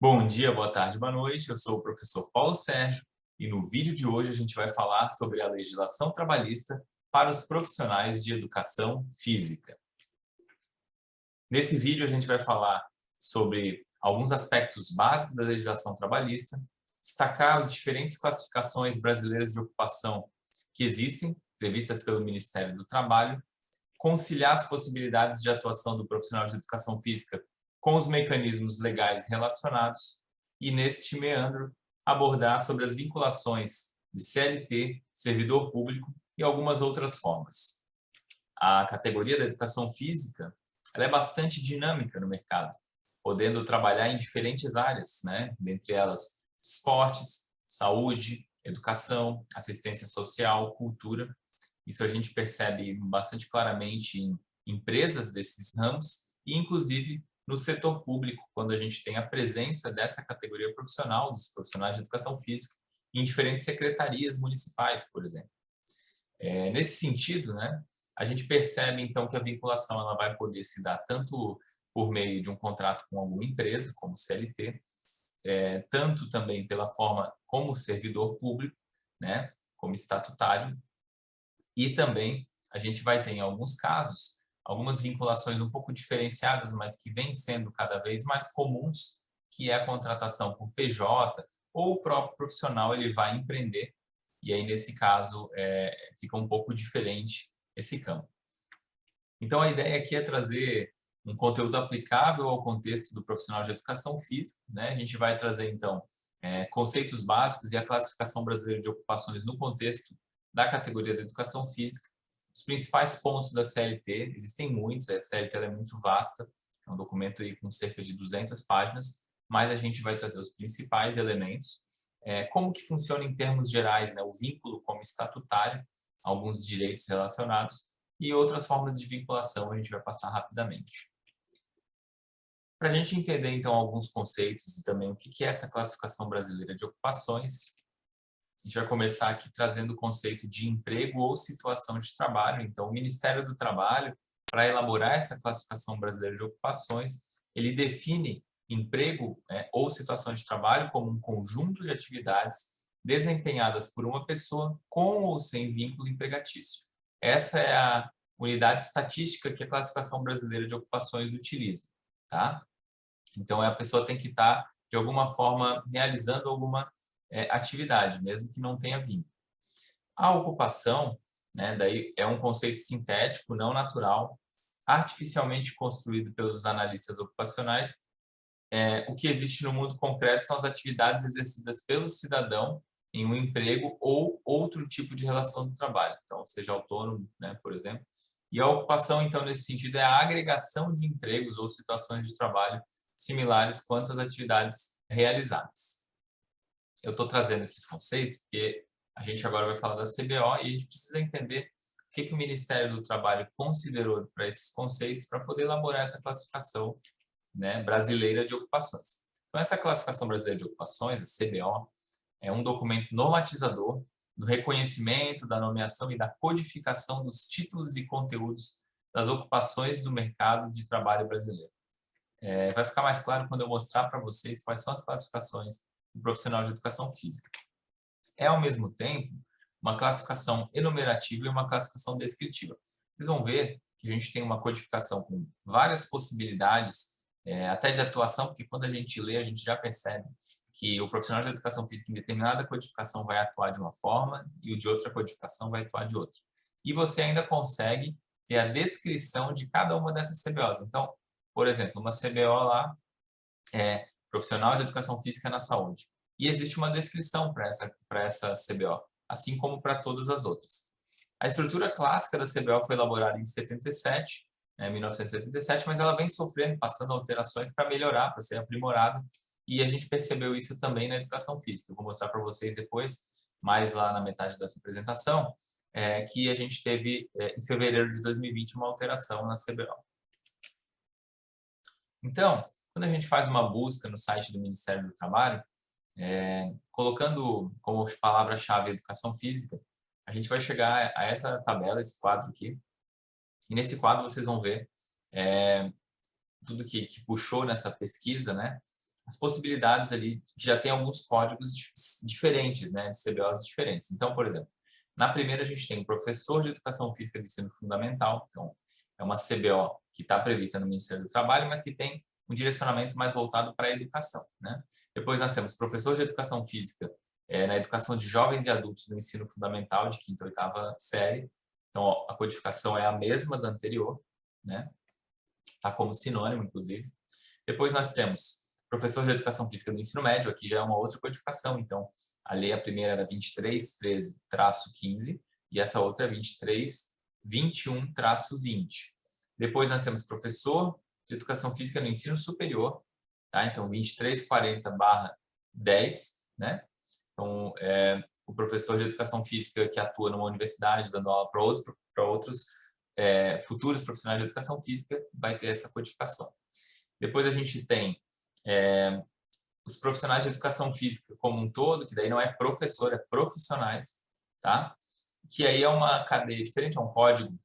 Bom dia, boa tarde, boa noite. Eu sou o professor Paulo Sérgio e no vídeo de hoje a gente vai falar sobre a legislação trabalhista para os profissionais de educação física. Nesse vídeo a gente vai falar sobre alguns aspectos básicos da legislação trabalhista, destacar as diferentes classificações brasileiras de ocupação que existem, previstas pelo Ministério do Trabalho, conciliar as possibilidades de atuação do profissional de educação física com os mecanismos legais relacionados e, neste meandro, abordar sobre as vinculações de CLT, servidor público e algumas outras formas. A categoria da educação física ela é bastante dinâmica no mercado, podendo trabalhar em diferentes áreas, né? Dentre elas esportes, saúde, educação, assistência social, cultura. Isso a gente percebe bastante claramente em empresas desses ramos e, inclusive, no setor público, quando a gente tem a presença dessa categoria profissional, dos profissionais de educação física, em diferentes secretarias municipais, por exemplo. Nesse sentido, né, a gente percebe, então, que a vinculação ela vai poder se dar tanto por meio de um contrato com alguma empresa, como CLT, tanto também pela forma como servidor público, né, como estatutário, e também a gente vai ter, em alguns casos, algumas vinculações um pouco diferenciadas, mas que vêm sendo cada vez mais comuns, que é a contratação por PJ, ou o próprio profissional ele vai empreender, e aí, nesse caso, fica um pouco diferente esse campo. Então, a ideia aqui é trazer um conteúdo aplicável ao contexto do profissional de educação física, né? A gente vai trazer, então, conceitos básicos e a classificação brasileira de ocupações no contexto da categoria da educação física, os principais pontos da CLT, existem muitos, a CLT é muito vasta, é um documento aí com cerca de 200 páginas, mas a gente vai trazer os principais elementos, como que funciona em termos gerais, né, o vínculo como estatutário, alguns direitos relacionados e outras formas de vinculação a gente vai passar rapidamente. Para a gente entender, então, alguns conceitos e também o que é essa classificação brasileira de ocupações, a gente vai começar aqui trazendo o conceito de emprego ou situação de trabalho. Então, o Ministério do Trabalho, para elaborar essa classificação brasileira de ocupações, ele define emprego ou situação de trabalho como um conjunto de atividades desempenhadas por uma pessoa com ou sem vínculo empregatício. Essa é a unidade estatística que a classificação brasileira de ocupações utiliza, tá? Então, a pessoa tem que estar, de alguma forma, realizando alguma atividade, mesmo que não tenha vínculo. A ocupação, né, daí é um conceito sintético, não natural, artificialmente construído pelos analistas ocupacionais. O que existe no mundo concreto são as atividades exercidas pelo cidadão em um emprego ou outro tipo de relação de trabalho, então, seja autônomo, né, por exemplo. E a ocupação, então, nesse sentido, é a agregação de empregos ou situações de trabalho similares quanto às atividades realizadas. Eu estou trazendo esses conceitos porque a gente agora vai falar da CBO e a gente precisa entender o que o Ministério do Trabalho considerou para esses conceitos para poder elaborar essa classificação, né, brasileira de ocupações. Então, essa classificação brasileira de ocupações, a CBO, é um documento normatizador do reconhecimento, da nomeação e da codificação dos títulos e conteúdos das ocupações do mercado de trabalho brasileiro. Vai ficar mais claro quando eu mostrar para vocês quais são as classificações do profissional de educação física. É, ao mesmo tempo, uma classificação enumerativa e uma classificação descritiva. Vocês vão ver que a gente tem uma codificação com várias possibilidades, até de atuação, porque quando a gente lê, a gente já percebe que o profissional de educação física em determinada codificação vai atuar de uma forma e o de outra codificação vai atuar de outra. E você ainda consegue ter a descrição de cada uma dessas CBOs. Então, por exemplo, uma CBO lá é profissional de educação física na saúde. E existe uma descrição para essa CBO, assim como para todas as outras. A estrutura clássica da CBO foi elaborada em 77, 1977, mas ela vem sofrendo, passando alterações para melhorar, para ser aprimorada, e a gente percebeu isso também na educação física. Eu vou mostrar para vocês depois, mais lá na metade dessa apresentação, que a gente teve, em fevereiro de 2020, uma alteração na CBO. Então, quando a gente faz uma busca no site do Ministério do Trabalho, colocando como palavra-chave educação física, a gente vai chegar a essa tabela, esse quadro aqui. E nesse quadro vocês vão ver tudo que puxou nessa pesquisa, né? as possibilidades ali, que já tem alguns códigos diferentes, né, de CBOs diferentes. Então, por exemplo, na primeira a gente tem o professor de Educação Física de Ensino Fundamental, então é uma CBO que está prevista no Ministério do Trabalho, mas que tem um direcionamento mais voltado para a educação, né? Depois nós temos professor de Educação Física na educação de jovens e adultos no ensino fundamental de 5ª e 8ª série. Então, ó, a codificação é a mesma da anterior, né? Tá como sinônimo, inclusive. Depois nós temos professor de Educação Física do ensino médio, aqui já é uma outra codificação, então a lei a primeira era 2313-15 e essa outra é 2321-20. Depois nós temos professor de Educação Física no ensino superior, tá? Então 2340/10, né? Então, o professor de Educação Física que atua numa universidade, dando aula para outros futuros profissionais de Educação Física, vai ter essa codificação. Depois a gente tem os profissionais de Educação Física como um todo, que daí não é professor, é profissionais, tá? Que aí é uma cadeia diferente, é um código,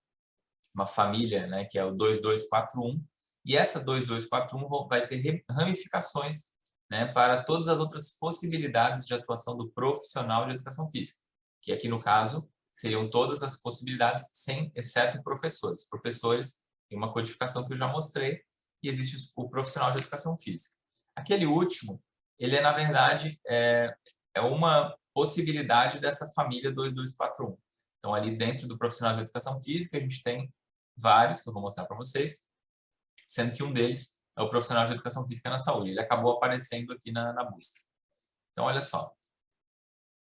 uma família, né, que é o 2241, e essa 2241 vai ter ramificações, né, para todas as outras possibilidades de atuação do profissional de Educação Física, que aqui no caso seriam todas as possibilidades, exceto professores. Professores tem uma codificação que eu já mostrei, e existe o profissional de Educação Física. Aquele último, ele na verdade uma possibilidade dessa família 2241. Então ali dentro do profissional de Educação Física a gente tem vários que eu vou mostrar para vocês, sendo que um deles é o profissional de Educação Física na saúde. Ele acabou aparecendo aqui na busca. Então, olha só.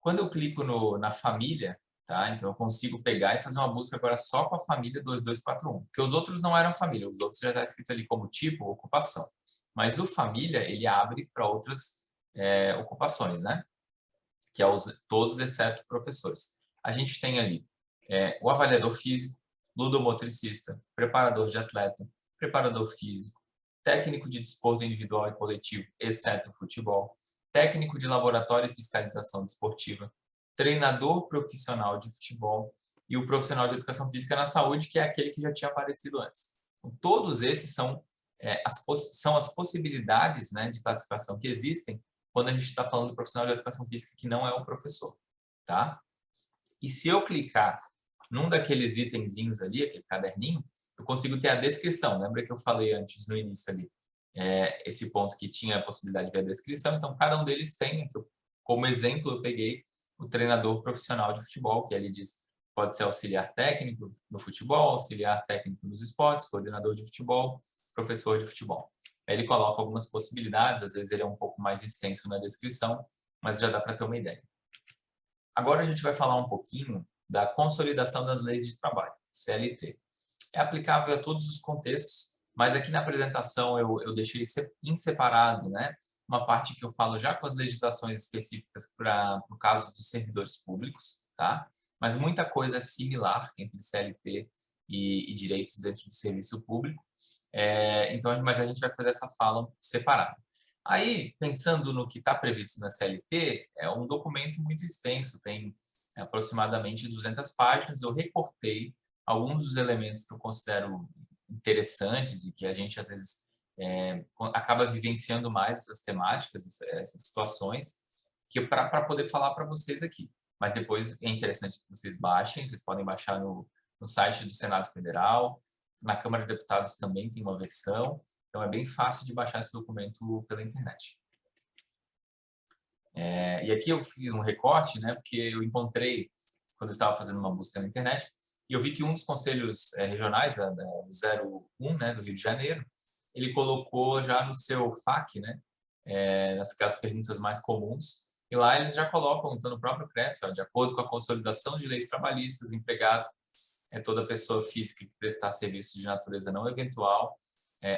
Quando eu clico na família, tá? Então eu consigo pegar e fazer uma busca agora só com a família 2241, porque os outros não eram família, os outros já está escrito ali como tipo ou ocupação. Mas o família, ele abre para outras ocupações, né? Que é todos exceto professores. A gente tem ali o avaliador físico, ludomotricista, preparador de atleta, preparador físico, técnico de desporto individual e coletivo, exceto futebol, técnico de laboratório e fiscalização desportiva, treinador profissional de futebol e o profissional de educação física na saúde, que é aquele que já tinha aparecido antes. Então, todos esses são as possibilidades, né, de classificação que existem quando a gente está falando do profissional de educação física que não é o professor, tá? E se eu clicar num daqueles itenzinhos ali, aquele caderninho, eu consigo ter a descrição. Lembra que eu falei antes, no início ali, esse ponto que tinha a possibilidade de ver a descrição? Então, cada um deles tem, como exemplo, eu peguei o treinador profissional de futebol, que ele diz pode ser auxiliar técnico no futebol, auxiliar técnico nos esportes, coordenador de futebol, professor de futebol. Aí ele coloca algumas possibilidades, às vezes ele é um pouco mais extenso na descrição, mas já dá para ter uma ideia. Agora a gente vai falar um pouquinho da consolidação das leis de trabalho, CLT. É aplicável a todos os contextos, mas aqui na apresentação eu deixei em separado, né, uma parte que eu falo já com as legislações específicas para o caso dos servidores públicos, tá? Mas muita coisa é similar entre CLT e direitos dentro do serviço público. Então, mas a gente vai fazer essa fala separada. Aí, pensando no que está previsto na CLT, é um documento muito extenso, tem aproximadamente 200 páginas. Eu recortei alguns dos elementos que eu considero interessantes e que a gente, às vezes, acaba vivenciando mais essas temáticas, essas situações, que para poder falar para vocês aqui. Mas depois é interessante que vocês baixem, vocês podem baixar no site do Senado Federal, na Câmara de Deputados também tem uma versão, então é bem fácil de baixar esse documento pela internet. E aqui eu fiz um recorte, né, porque eu encontrei, quando eu estava fazendo uma busca na internet, e eu vi que um dos conselhos regionais, o 01, né, do Rio de Janeiro, ele colocou já no seu FAQ, né, nas perguntas mais comuns, e lá eles já colocam, então no próprio CREF, ó, de acordo com a consolidação de leis trabalhistas, empregado é toda pessoa física que prestar serviços de natureza não eventual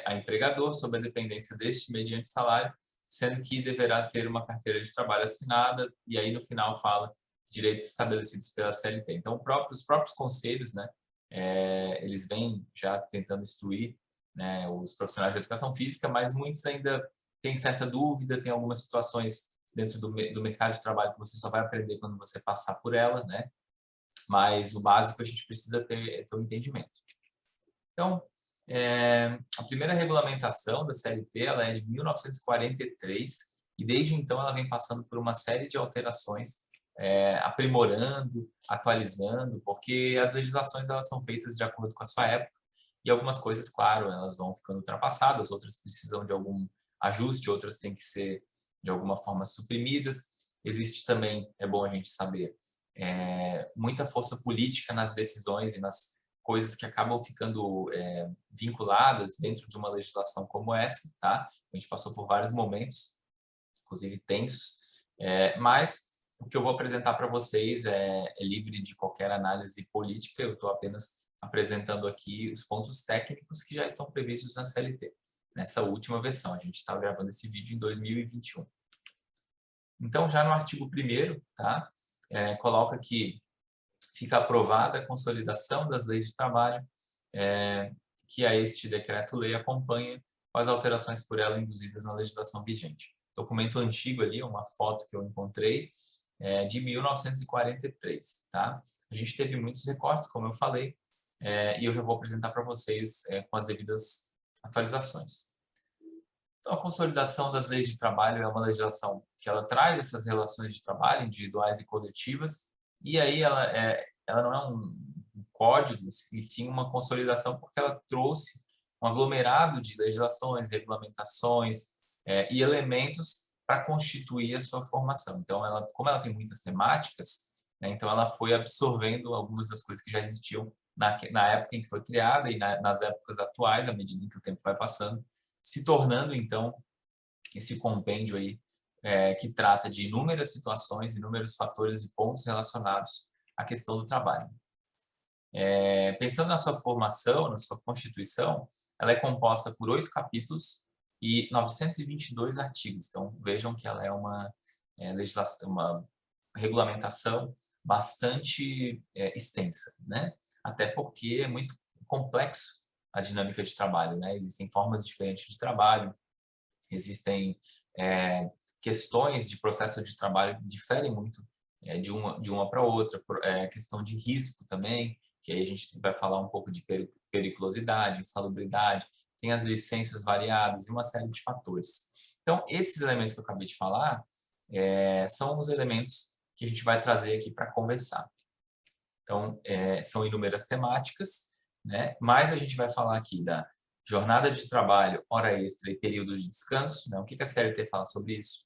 a empregador, sob a dependência deste mediante salário, sendo que deverá ter uma carteira de trabalho assinada, e aí no final fala direitos estabelecidos pela CLT. Então, os próprios conselhos, né, eles vêm já tentando instruir, né, os profissionais de educação física, mas muitos ainda têm certa dúvida, tem algumas situações dentro do mercado de trabalho que você só vai aprender quando você passar por ela, né? Mas o básico a gente precisa ter um entendimento. Então, A primeira regulamentação da CLT ela é de 1943 e desde então ela vem passando por uma série de alterações, aprimorando, atualizando, porque as legislações elas são feitas de acordo com a sua época e algumas coisas, claro, elas vão ficando ultrapassadas, outras precisam de algum ajuste, outras têm que ser de alguma forma suprimidas. Existe também, é bom a gente saber, muita força política nas decisões e nas coisas que acabam ficando vinculadas dentro de uma legislação como essa, tá? A gente passou por vários momentos, inclusive tensos, mas o que eu vou apresentar para vocês é livre de qualquer análise política, eu estou apenas apresentando aqui os pontos técnicos que já estão previstos na CLT, nessa última versão. A gente está gravando esse vídeo em 2021. Então, já no artigo 1º, tá? Coloca que fica aprovada a consolidação das leis de trabalho, que a este decreto-lei acompanha com as alterações por ela induzidas na legislação vigente. Documento antigo ali, uma foto que eu encontrei, de 1943, tá? A gente teve muitos recortes, como eu falei, e eu já vou apresentar para vocês com as devidas atualizações. Então, a consolidação das leis de trabalho é uma legislação que ela traz essas relações de trabalho individuais e coletivas, e aí ela não é um código, e sim uma consolidação, porque ela trouxe um aglomerado de legislações, regulamentações e elementos para constituir a sua formação. Então, como ela tem muitas temáticas, né, então ela foi absorvendo algumas das coisas que já existiam na época em que foi criada e nas épocas atuais, à medida em que o tempo vai passando, se tornando, então, esse compêndio aí que trata de inúmeras situações, inúmeros fatores e pontos relacionados à questão do trabalho. Pensando na sua formação, na sua constituição, ela é composta por 8 capítulos e 922 artigos. Então, vejam que ela é uma legislação, uma regulamentação bastante extensa, né? Até porque é muito complexo a dinâmica de trabalho, né? Existem formas diferentes de trabalho, existem questões de processo de trabalho que diferem muito de uma para outra, questão de risco também, que aí a gente vai falar um pouco de periculosidade, insalubridade, tem as licenças variadas e uma série de fatores. Então, esses elementos que eu acabei de falar são os elementos que a gente vai trazer aqui para conversar. Então, são inúmeras temáticas, né? Mas a gente vai falar aqui da jornada de trabalho, hora extra e período de descanso, né? O que a CLT fala sobre isso?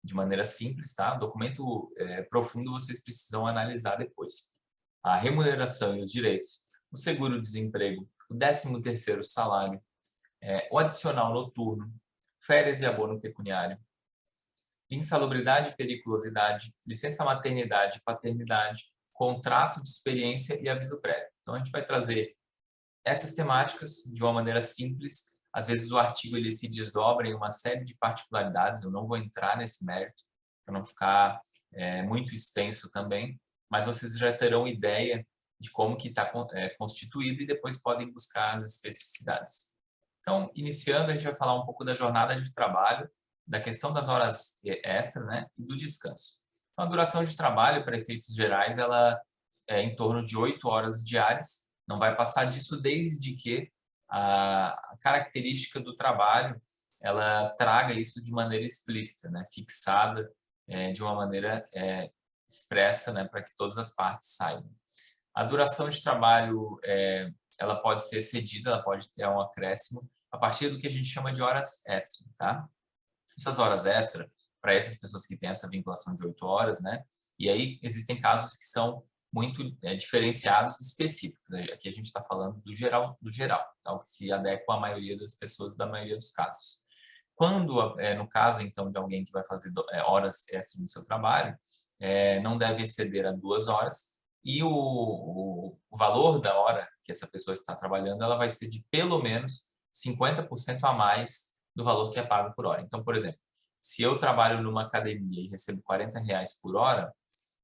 De maneira simples, tá? O documento profundo vocês precisam analisar depois. A remuneração e os direitos, o seguro-desemprego, o 13º salário, o adicional noturno, férias e abono pecuniário, insalubridade e periculosidade, licença maternidade e paternidade, contrato de experiência e aviso prévio. Então, a gente vai trazer essas temáticas de uma maneira simples. Às vezes o artigo ele se desdobra em uma série de particularidades, eu não vou entrar nesse mérito, para não ficar muito extenso também, mas vocês já terão ideia de como que está constituído e depois podem buscar as especificidades. Então, iniciando, a gente vai falar um pouco da jornada de trabalho, da questão das horas extras, né, e do descanso. Então, a duração de trabalho, para efeitos gerais, ela é em torno de 8 horas diárias, não vai passar disso desde que a característica do trabalho ela traga isso de maneira explícita, né, fixada de uma maneira expressa, né, para que todas as partes saibam. A duração de trabalho ela pode ser excedida, ela pode ter um acréscimo a partir do que a gente chama de horas extra, tá? Essas horas extra, para essas pessoas que têm essa vinculação de 8 horas, né? E aí existem casos que são muito diferenciados e específicos. Aqui a gente está falando do geral, tá? O que se adequa à maioria das pessoas, da maioria dos casos. Quando, no caso, então, de alguém que vai fazer horas extras no seu trabalho, não deve exceder a 2 horas, e o valor da hora que essa pessoa está trabalhando, ela vai ser de pelo menos 50% a mais do valor que é pago por hora. Então, por exemplo, se eu trabalho numa academia e recebo R$40 por hora,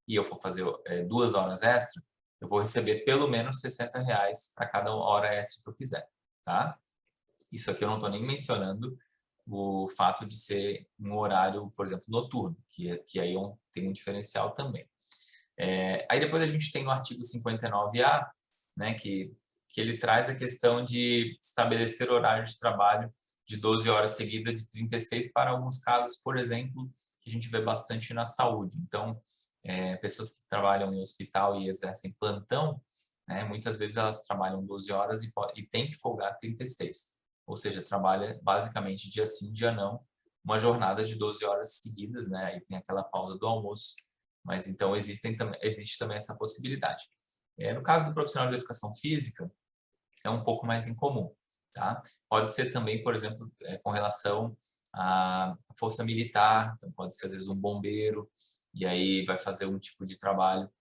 e eu for fazer 2 horas extra, eu vou receber pelo menos R$60 para cada hora extra que eu fizer, tá? Isso aqui eu não estou nem mencionando o fato de ser um horário, por exemplo, noturno, que aí tem um diferencial também. Aí depois a gente tem no artigo 59A, né, que que ele traz a questão de estabelecer horário de trabalho de 12 horas seguidas, de 36 para alguns casos, por exemplo, que a gente vê bastante na saúde. Então, pessoas que trabalham em hospital e exercem plantão, né, muitas vezes elas trabalham 12 horas e têm que folgar 36. Ou seja, trabalha basicamente dia sim, dia não, uma jornada de 12 horas seguidas, né? Aí tem aquela pausa do almoço, mas então existe também essa possibilidade. No caso do profissional de educação física, é um pouco mais incomum, tá? Pode ser também, por exemplo, com relação à força militar, então pode ser às vezes um bombeiro, e aí vai fazer um tipo de trabalho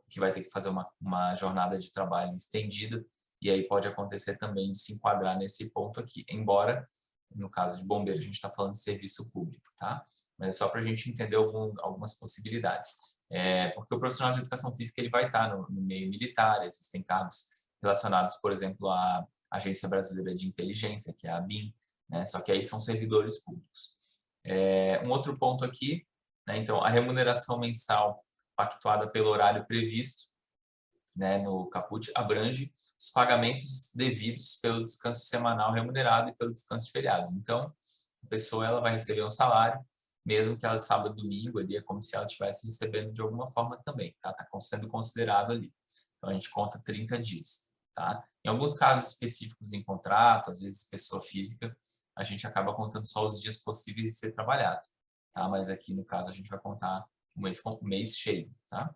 que vai ter que fazer uma jornada de trabalho estendida, e aí pode acontecer também de se enquadrar nesse ponto aqui, embora, no caso de bombeiro, a gente está falando de serviço público, tá? Mas é só para a gente entender algumas possibilidades. Porque o profissional de educação física ele vai estar no meio militar, existem cargos relacionados, por exemplo, à Agência Brasileira de Inteligência, que é a ABIN, né? Só que aí são servidores públicos. Um outro ponto aqui, né? Então, a remuneração mensal pactuada pelo horário previsto, né, no caput, abrange os pagamentos devidos pelo descanso semanal remunerado e pelo descanso de feriados. Então, a pessoa ela vai receber um salário, mesmo que ela sábado e domingo, ali é como se ela estivesse recebendo de alguma forma também, tá? Está sendo considerado ali. Então, a gente conta 30 dias, tá? Em alguns casos específicos em contrato, às vezes pessoa física, a gente acaba contando só os dias possíveis de ser trabalhado, tá? Mas aqui, no caso, a gente vai contar o mês cheio, tá?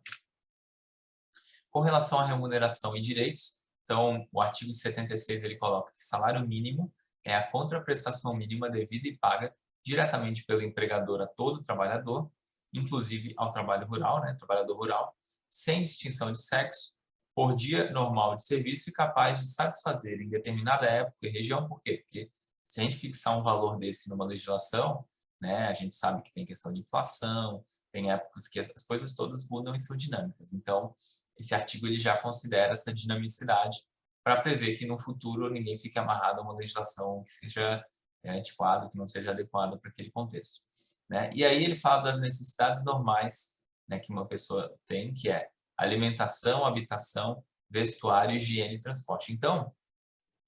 Com relação à remuneração e direitos, então, o artigo 76 ele coloca que salário mínimo é a contraprestação mínima devida e paga diretamente pelo empregador a todo trabalhador, inclusive ao trabalho rural, né, trabalhador rural, sem distinção de sexo, por dia normal de serviço e capaz de satisfazer em determinada época e região. Por quê? Porque se a gente fixar um valor desse numa legislação, né, a gente sabe que tem questão de inflação, tem épocas que as coisas todas mudam e são dinâmicas. Então, esse artigo ele já considera essa dinamicidade para prever que no futuro ninguém fique amarrado a uma legislação que seja antiquada, que não seja adequada para aquele contexto, né? E aí ele fala das necessidades normais, né, que uma pessoa tem, que é alimentação, habitação, vestuário, higiene e transporte. Então,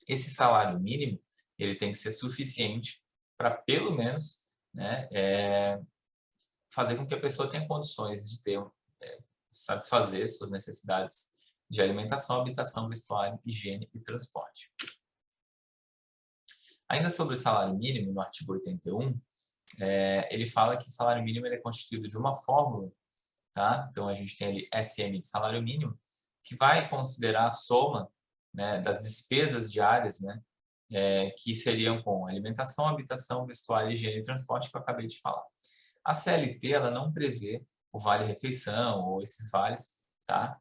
esse salário mínimo ele tem que ser suficiente para pelo menos, né, fazer com que a pessoa tenha condições de ter satisfazer suas necessidades de alimentação, habitação, vestuário, higiene e transporte. Ainda sobre o salário mínimo, no artigo 81, ele fala que o salário mínimo ele é constituído de uma fórmula, tá? Então a gente tem ali SM de salário mínimo, que vai considerar a soma, né, das despesas diárias, né, que seriam com alimentação, habitação, vestuário, higiene e transporte, que eu acabei de falar. A CLT ela não prevê o vale-refeição ou esses vales, tá?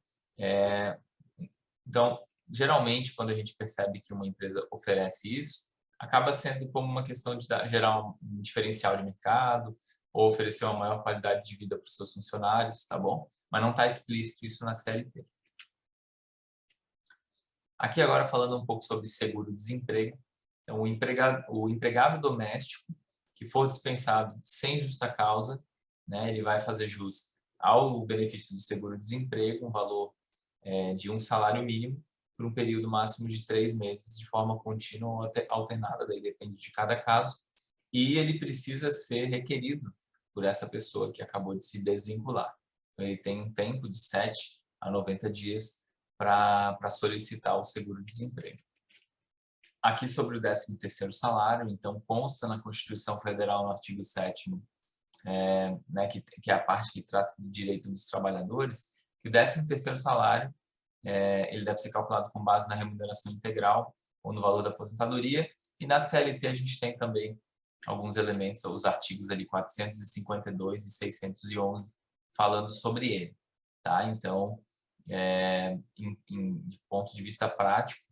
Então, geralmente, quando a gente percebe que uma empresa oferece isso, acaba sendo como uma questão de gerar um diferencial de mercado ou oferecer uma maior qualidade de vida para os seus funcionários, tá bom? Mas não está explícito isso na CLT. Aqui agora falando um pouco sobre seguro-desemprego. Então, o empregado doméstico que for dispensado sem justa causa, né, ele vai fazer jus ao benefício do seguro-desemprego, um valor de um salário mínimo, por um período máximo de 3 meses, de forma contínua ou alternada, daí depende de cada caso, e ele precisa ser requerido por essa pessoa que acabou de se desvincular. Então, ele tem um tempo de 7 a 90 dias para solicitar o seguro-desemprego. Aqui sobre o 13º salário, então consta na Constituição Federal, no artigo 7º, né, que é a parte que trata do direito dos trabalhadores, que o 13º salário ele deve ser calculado com base na remuneração integral ou no valor da aposentadoria, e na CLT a gente tem também alguns elementos, os artigos ali 452 e 611, falando sobre ele, tá? Então, de ponto de vista prático,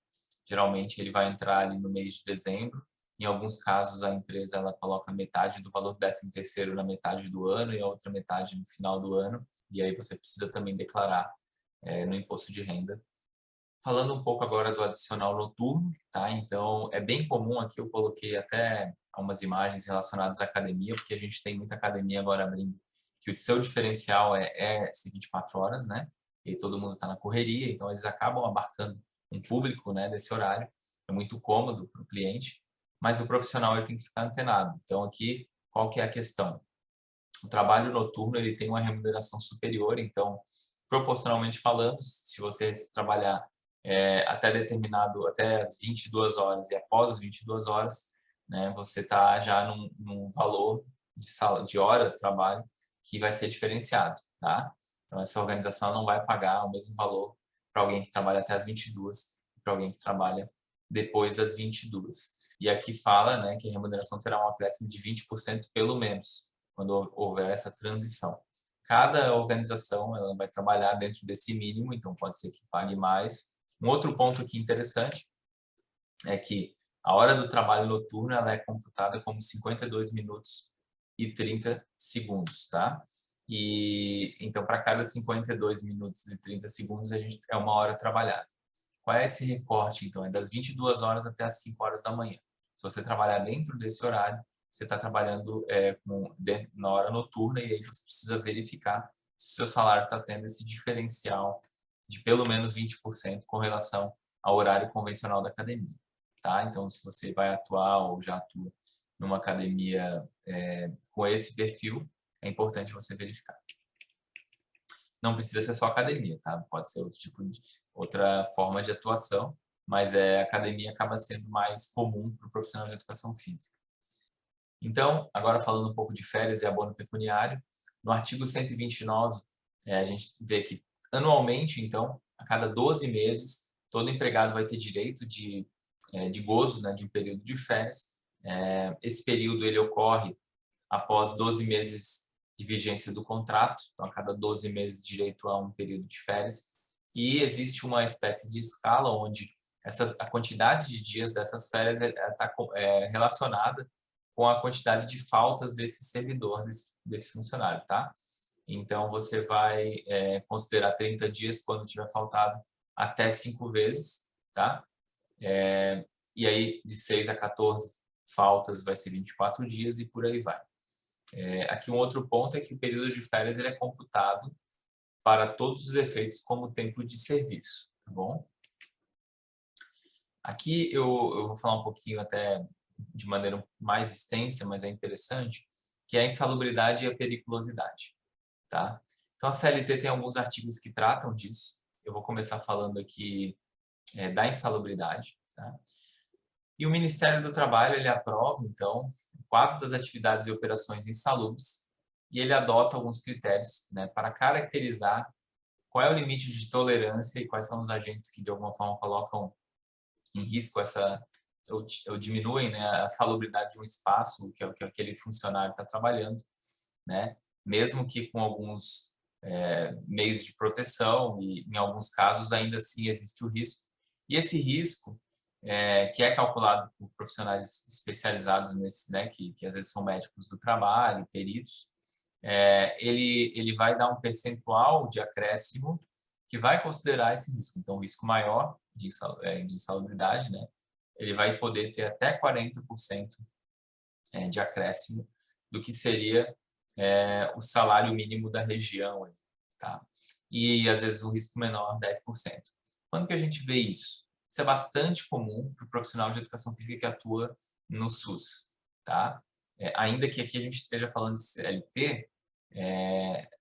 geralmente ele vai entrar ali no mês de dezembro. Em alguns casos, a empresa ela coloca metade do valor do 13º na metade do ano e a outra metade no final do ano. E aí você precisa também declarar no imposto de renda. Falando um pouco agora do adicional noturno, tá? Então, é bem comum, aqui eu coloquei até algumas imagens relacionadas à academia, porque a gente tem muita academia agora abrindo, que o seu diferencial ser 24 horas, né? E todo mundo está na correria, então eles acabam abarcando um público, né, desse horário, é muito cômodo para o cliente, mas o profissional ele tem que ficar antenado. Então aqui, qual que é a questão? O trabalho noturno ele tem uma remuneração superior, então, proporcionalmente falando, se você trabalhar até as 22 horas e após as 22 horas, né, você está já num valor de hora de trabalho que vai ser diferenciado, tá? Então, essa organização não vai pagar o mesmo valor para alguém que trabalha até as 22 e para alguém que trabalha depois das 22. E aqui fala, né, que a remuneração terá um acréscimo de 20% pelo menos, quando houver essa transição. Cada organização ela vai trabalhar dentro desse mínimo, então pode ser que pague mais. Um outro ponto aqui interessante é que a hora do trabalho noturno ela é computada como 52 minutos e 30 segundos, tá? E então para cada 52 minutos e 30 segundos a gente é uma hora trabalhada. Qual é esse recorte então? É das 22 horas até as 5 horas da manhã. Se você trabalhar dentro desse horário, você está trabalhando na hora noturna e aí você precisa verificar se o seu salário está tendo esse diferencial de pelo menos 20% com relação ao horário convencional da academia. Tá? Então, se você vai atuar ou já atua numa academia com esse perfil, é importante você verificar. Não precisa ser só academia, tá? Pode ser outra forma de atuação, mas a academia acaba sendo mais comum para o profissional de educação física. Então, agora falando um pouco de férias e abono pecuniário, no artigo 129, a gente vê que anualmente, então, a cada 12 meses, todo empregado vai ter direito de gozo, né, de um período de férias. Esse período ele ocorre após 12 meses de vigência do contrato, então a cada 12 meses direito a um período de férias. E existe uma espécie de escala onde a quantidade de dias dessas férias está relacionada com a quantidade de faltas desse servidor, desse funcionário, tá? Então, você vai considerar 30 dias quando tiver faltado até 5 vezes, tá? E aí, de 6 a 14 faltas vai ser 24 dias e por aí vai. Aqui um outro ponto é que o período de férias ele é computado para todos os efeitos como tempo de serviço, tá bom? Aqui eu vou falar um pouquinho até de maneira mais extensa, mas é interessante, que é a insalubridade e a periculosidade, tá? Então a CLT tem alguns artigos que tratam disso. Eu vou começar falando aqui da insalubridade, tá? E o Ministério do Trabalho ele aprova, então, o quadro das atividades e operações insalubres e ele adota alguns critérios, né, para caracterizar qual é o limite de tolerância e quais são os agentes que de alguma forma colocam em risco ou diminuem, né, a salubridade de um espaço que aquele funcionário está trabalhando, né, mesmo que com alguns meios de proteção e em alguns casos ainda assim existe o risco. E esse risco que é calculado por profissionais especializados nesse, né, que às vezes são médicos do trabalho, peritos, ele vai dar um percentual de acréscimo que vai considerar esse risco. Então, o risco maior de insalubridade, né, ele vai poder ter até 40% de acréscimo do que seria o salário mínimo da região, tá? E, às vezes, o risco menor, 10%. Quando que a gente vê isso? Isso é bastante comum para o profissional de educação física que atua no SUS, tá? Ainda que aqui a gente esteja falando de CLT,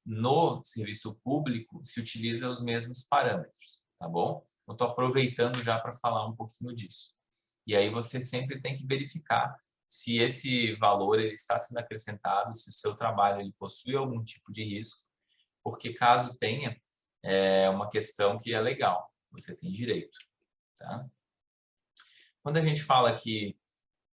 no serviço público se utiliza os mesmos parâmetros, tá bom? Então, estou aproveitando já para falar um pouquinho disso. E aí você sempre tem que verificar se esse valor ele está sendo acrescentado, se o seu trabalho ele possui algum tipo de risco, porque caso tenha, é uma questão que é legal, você tem direito. Tá? Quando a gente fala aqui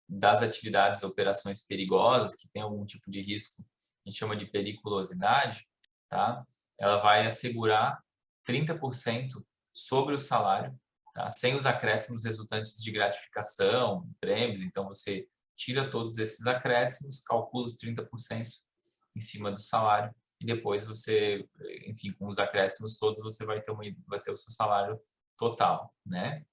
das atividades e operações perigosas, que tem algum tipo de risco, a gente chama de periculosidade, tá? Ela vai assegurar 30% sobre o salário, tá? Sem os acréscimos resultantes de gratificação, prêmios, então você tira todos esses acréscimos, calcula os 30% em cima do salário e depois você, enfim, com os acréscimos todos, você vai ser o seu salário total, né?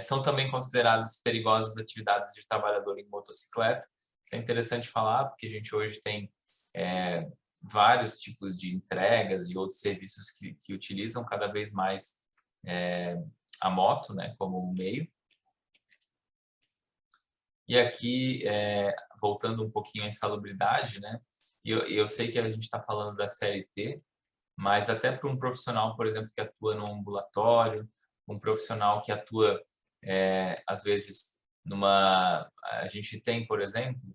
São também consideradas perigosas atividades de trabalhador em motocicleta. Isso é interessante falar, porque a gente hoje tem vários tipos de entregas e outros serviços que utilizam cada vez mais a moto, né, como um meio. E aqui, voltando um pouquinho à insalubridade, né, eu sei que a gente está falando da CLT, mas até para um profissional, por exemplo, que atua no ambulatório, um profissional que atua, às vezes, numa... A gente tem, por exemplo,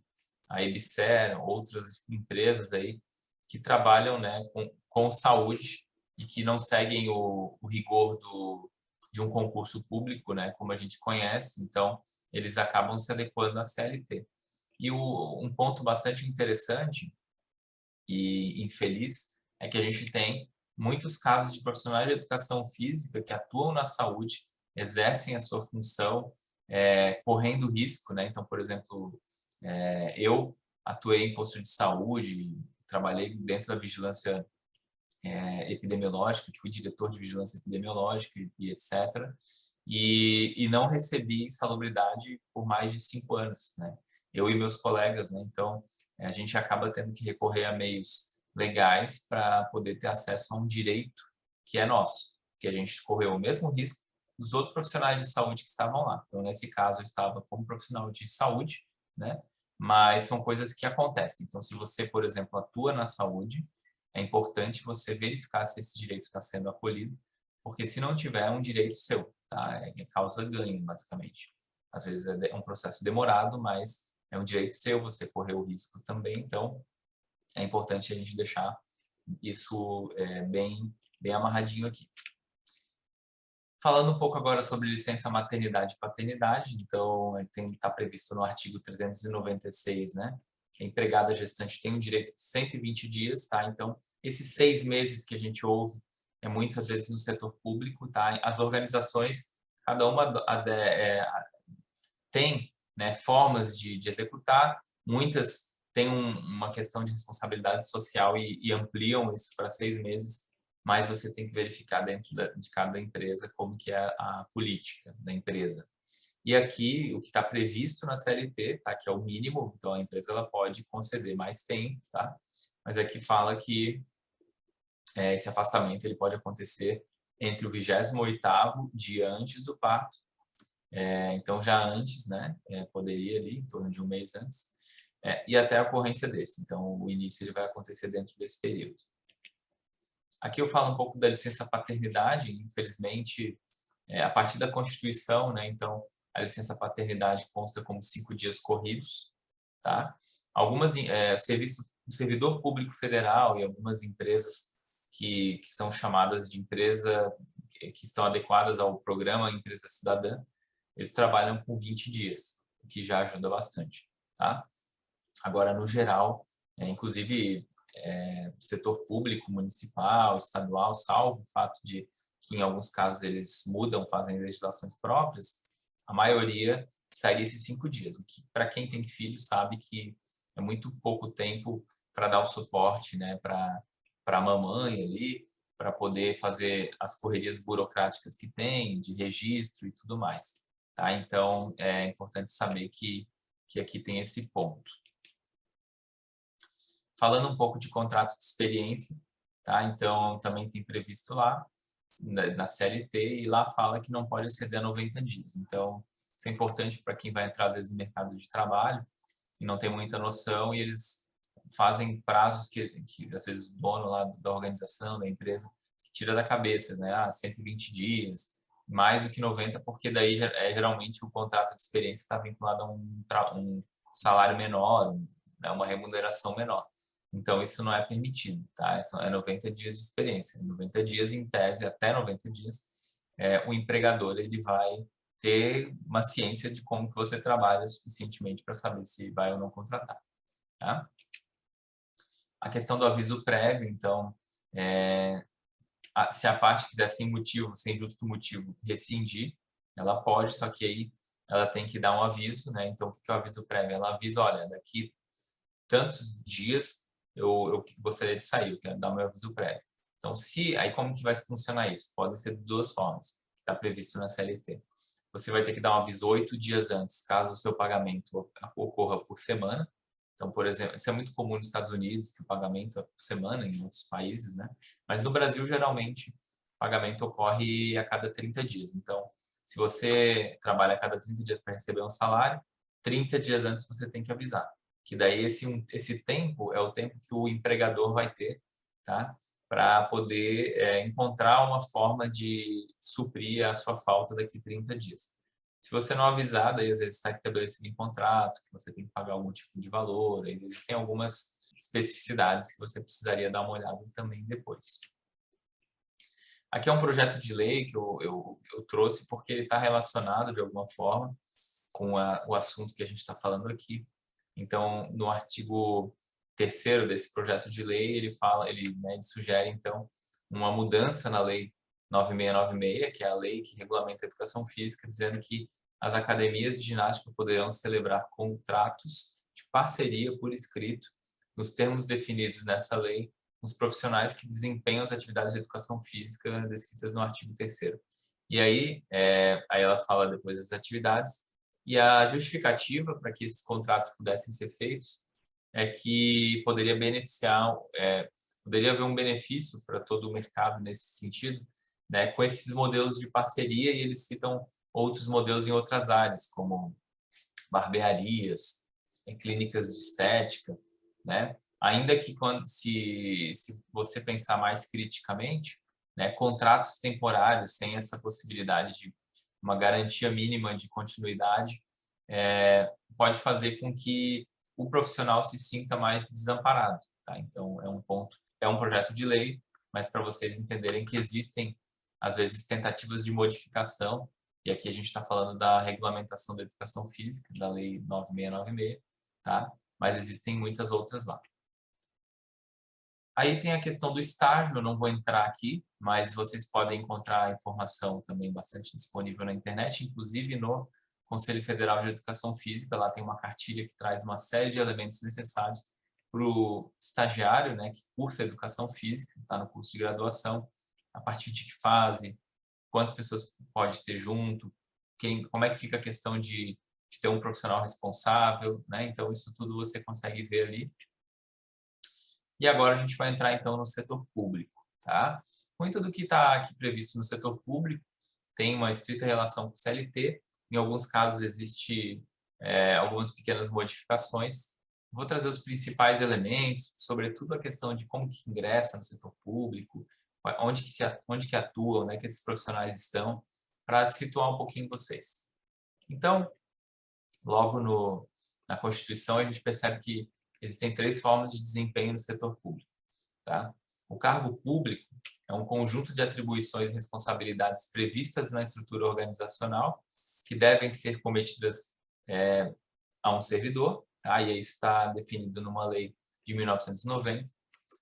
a Ebser, outras empresas aí que trabalham, né, com saúde e que não seguem o rigor de um concurso público, né, como a gente conhece, então eles acabam se adequando à CLT. E um ponto bastante interessante e infeliz é que a gente tem muitos casos de profissionais de educação física que atuam na saúde, exercem a sua função, correndo risco, né? Então, por exemplo, eu atuei em posto de saúde, trabalhei dentro da vigilância epidemiológica, fui diretor de vigilância epidemiológica e etc. E não recebi salubridade por mais de 5 anos, né? Eu e meus colegas, né? Então, a gente acaba tendo que recorrer a meios legais para poder ter acesso a um direito que é nosso, que a gente correu o mesmo risco dos outros profissionais de saúde que estavam lá. Então, nesse caso, eu estava como profissional de saúde, né? Mas são coisas que acontecem. Então, se você, por exemplo, atua na saúde, é importante você verificar se esse direito está sendo acolhido, porque se não tiver, é um direito seu, tá? É causa-ganho, basicamente. Às vezes é um processo demorado, mas é um direito seu, você correu o risco também, então é importante a gente deixar isso bem amarradinho aqui. Falando um pouco agora sobre licença maternidade e paternidade, então está previsto no artigo 396, né? Que a empregada gestante tem o direito de 120 dias, tá? Então, esses 6 meses que a gente ouve, muitas vezes no setor público, tá? As organizações, cada uma tem, né, formas de executar, muitas têm uma questão de responsabilidade social e ampliam isso para 6 meses, mas você tem que verificar dentro de cada empresa como que é a política da empresa. E aqui, o que está previsto na CLT, tá, que é o mínimo, então a empresa ela pode conceder mais tempo, tá? Mas aqui fala que esse afastamento ele pode acontecer entre o 28º dia antes do parto, então já antes, né, poderia ali, em torno de um mês antes, e até a ocorrência desse. Então, o início ele vai acontecer dentro desse período. Aqui eu falo um pouco da licença paternidade, infelizmente, a partir da Constituição, né, então a licença paternidade consta como 5 dias corridos, tá? Algumas, o servidor público federal e algumas empresas que são chamadas de empresa, que estão adequadas ao programa Empresa Cidadã, eles trabalham com 20 dias, o que já ajuda bastante, tá? Agora, no geral, inclusive setor público, municipal, estadual, salvo o fato de que em alguns casos eles mudam, fazem legislações próprias, a maioria segue esses 5 dias, o que para quem tem filho sabe que é muito pouco tempo para dar o suporte, né, para a mamãe ali, para poder fazer as correrias burocráticas que tem, de registro e tudo mais. Tá? Então, é importante saber que aqui tem esse ponto. Falando um pouco de contrato de experiência, tá? Então, também tem previsto lá, na CLT, e lá fala que não pode exceder 90 dias. Então, isso é importante para quem vai entrar, às vezes, no mercado de trabalho e não tem muita noção, e eles fazem prazos que às vezes, o dono lá da organização, da empresa, tira da cabeça, né? 120 dias, mais do que 90, porque daí geralmente o contrato de experiência está vinculado a um salário menor, né? Uma remuneração menor. Então, isso não é permitido, tá? É 90 dias de experiência. 90 dias, em tese, até 90 dias, o empregador ele vai ter uma ciência de como que você trabalha suficientemente para saber se vai ou não contratar, tá? A questão do aviso prévio, então, se a parte quiser sem motivo, sem justo motivo, rescindir, ela pode, só que aí ela tem que dar um aviso, né? Então, o que é o aviso prévio? Ela avisa, olha, daqui tantos dias eu gostaria de sair, eu quero dar meu aviso prévio. Então, aí como que vai funcionar isso? Pode ser de 2 formas, que está previsto na CLT. Você vai ter que dar um aviso 8 dias antes, caso o seu pagamento ocorra por semana. Então, por exemplo, isso é muito comum nos Estados Unidos, que o pagamento é por semana, em outros países, né? Mas no Brasil, geralmente, pagamento ocorre a cada 30 dias. Então, se você trabalha a cada 30 dias para receber um salário, 30 dias antes você tem que avisar. Que daí esse tempo é o tempo que o empregador vai ter, tá? Para poder encontrar uma forma de suprir a sua falta daqui 30 dias. Se você não avisar, daí às vezes está estabelecido em contrato, que você tem que pagar algum tipo de valor, aí existem algumas especificidades que você precisaria dar uma olhada também depois. Aqui é um projeto de lei que eu trouxe porque ele está relacionado de alguma forma com o assunto que a gente está falando aqui. Então, no artigo 3º desse projeto de lei, ele sugere, então, uma mudança na lei 9696, que é a lei que regulamenta a educação física, dizendo que as academias de ginástica poderão celebrar contratos de parceria por escrito, nos termos definidos nessa lei, com os profissionais que desempenham as atividades de educação física descritas no artigo 3º. E aí ela fala depois das atividades, e a justificativa para que esses contratos pudessem ser feitos é que poderia haver um benefício para todo o mercado nesse sentido, né, com esses modelos de parceria, e eles citam outros modelos em outras áreas, como barbearias, clínicas de estética, né? Ainda que se você pensar mais criticamente, né, contratos temporários sem essa possibilidade de uma garantia mínima de continuidade pode fazer com que o profissional se sinta mais desamparado, tá? Então, é um projeto de lei, mas para vocês entenderem que existem, às vezes, tentativas de modificação, e aqui a gente está falando da regulamentação da educação física, da lei 9696, tá? Mas existem muitas outras lá. Aí tem a questão do estágio, eu não vou entrar aqui, mas vocês podem encontrar informação também bastante disponível na internet, inclusive no Conselho Federal de Educação Física. Lá tem uma cartilha que traz uma série de elementos necessários para o estagiário, né, que cursa Educação Física, está no curso de graduação, a partir de que fase, quantas pessoas pode ter junto, como é que fica a questão de ter um profissional responsável, né? Então, isso tudo você consegue ver ali. E agora a gente vai entrar, então, no setor público, tá? Muito do que está aqui previsto no setor público tem uma estrita relação com o CLT. Em alguns casos, existe algumas pequenas modificações. Vou trazer os principais elementos, sobretudo a questão de como que ingressa no setor público, onde que atuam, né, que esses profissionais estão, para situar um pouquinho vocês. Então, logo na Constituição, a gente percebe que existem 3 formas de desempenho no setor público, tá? O cargo público é um conjunto de atribuições e responsabilidades previstas na estrutura organizacional que devem ser cometidas a um servidor, tá? E isso está definido numa lei de 1990.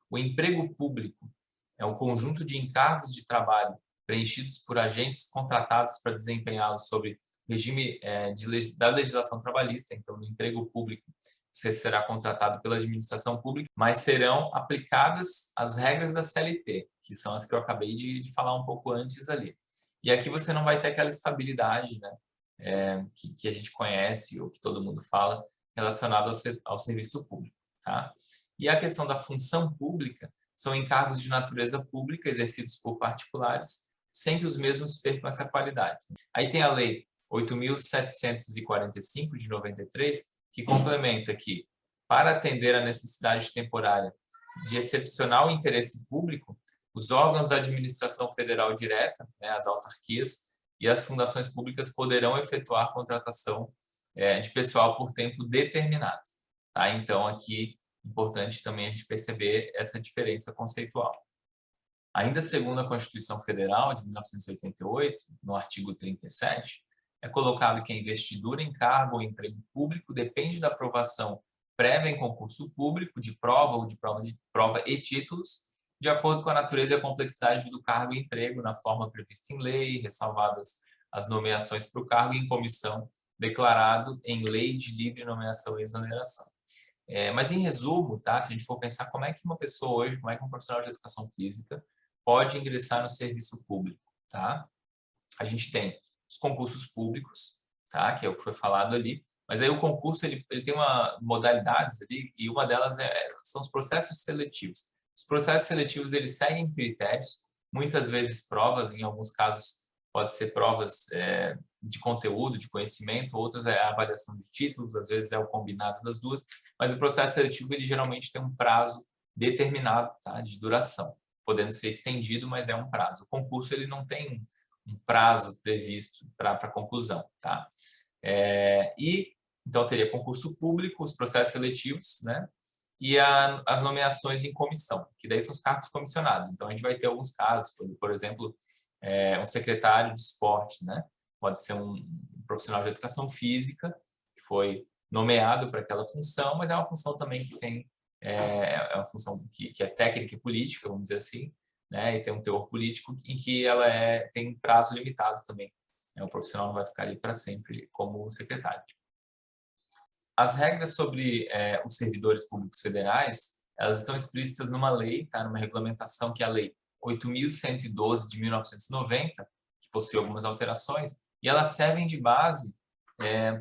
O emprego público é um conjunto de encargos de trabalho preenchidos por agentes contratados para desempenhá-los sob regime da legislação trabalhista. Então, no emprego público, você será contratado pela administração pública, mas serão aplicadas as regras da CLT, que são as que eu acabei de falar um pouco antes ali. E aqui você não vai ter aquela estabilidade, né, que a gente conhece, ou que todo mundo fala, relacionada ao serviço público, tá? E a questão da função pública são encargos de natureza pública exercidos por particulares, sem que os mesmos percam essa qualidade. Aí tem a Lei 8.745, de 93, que complementa que, para atender à necessidade temporária de excepcional interesse público, os órgãos da administração federal direta, né, as autarquias, e as fundações públicas poderão efetuar contratação de pessoal por tempo determinado. Tá? Então, aqui, importante também a gente perceber essa diferença conceitual. Ainda segundo a Constituição Federal de 1988, no artigo 37, é colocado que a investidura em cargo ou emprego público depende da aprovação prévia em concurso público, de prova ou de prova e títulos, de acordo com a natureza e a complexidade do cargo e emprego, na forma prevista em lei, ressalvadas as nomeações para o cargo em comissão, declarado em lei de livre nomeação e exoneração. Mas, em resumo, tá? Se a gente for pensar como é que uma pessoa hoje, como é que um profissional de educação física pode ingressar no serviço público, tá? A gente tem os concursos públicos, tá? Que é o que foi falado ali, mas aí o concurso ele tem modalidades ali, e uma delas são os processos seletivos. Os processos seletivos eles seguem critérios muitas vezes provas, em alguns casos pode ser provas de conteúdo, de conhecimento, outras é a avaliação de títulos, às vezes é o combinado das duas, mas o processo seletivo ele geralmente tem um prazo determinado, tá, de duração, podendo ser estendido, mas é um prazo. O concurso ele não tem um prazo previsto para conclusão, tá? Então teria concurso público, os processos seletivos, né? E as nomeações em comissão, que daí são os cargos comissionados. Então a gente vai ter alguns casos, por exemplo, um secretário de esportes, né? Pode ser um profissional de educação física que foi nomeado para aquela função, mas é uma função também que tem uma função que é técnica e política, vamos dizer assim, né? E tem um teor político em que ela tem prazo limitado também. O profissional não vai ficar ali para sempre como secretário. As regras sobre os servidores públicos federais, elas estão explícitas numa lei, tá? Numa regulamentação que é a Lei 8.112 de 1990, que possui algumas alterações, e elas servem de base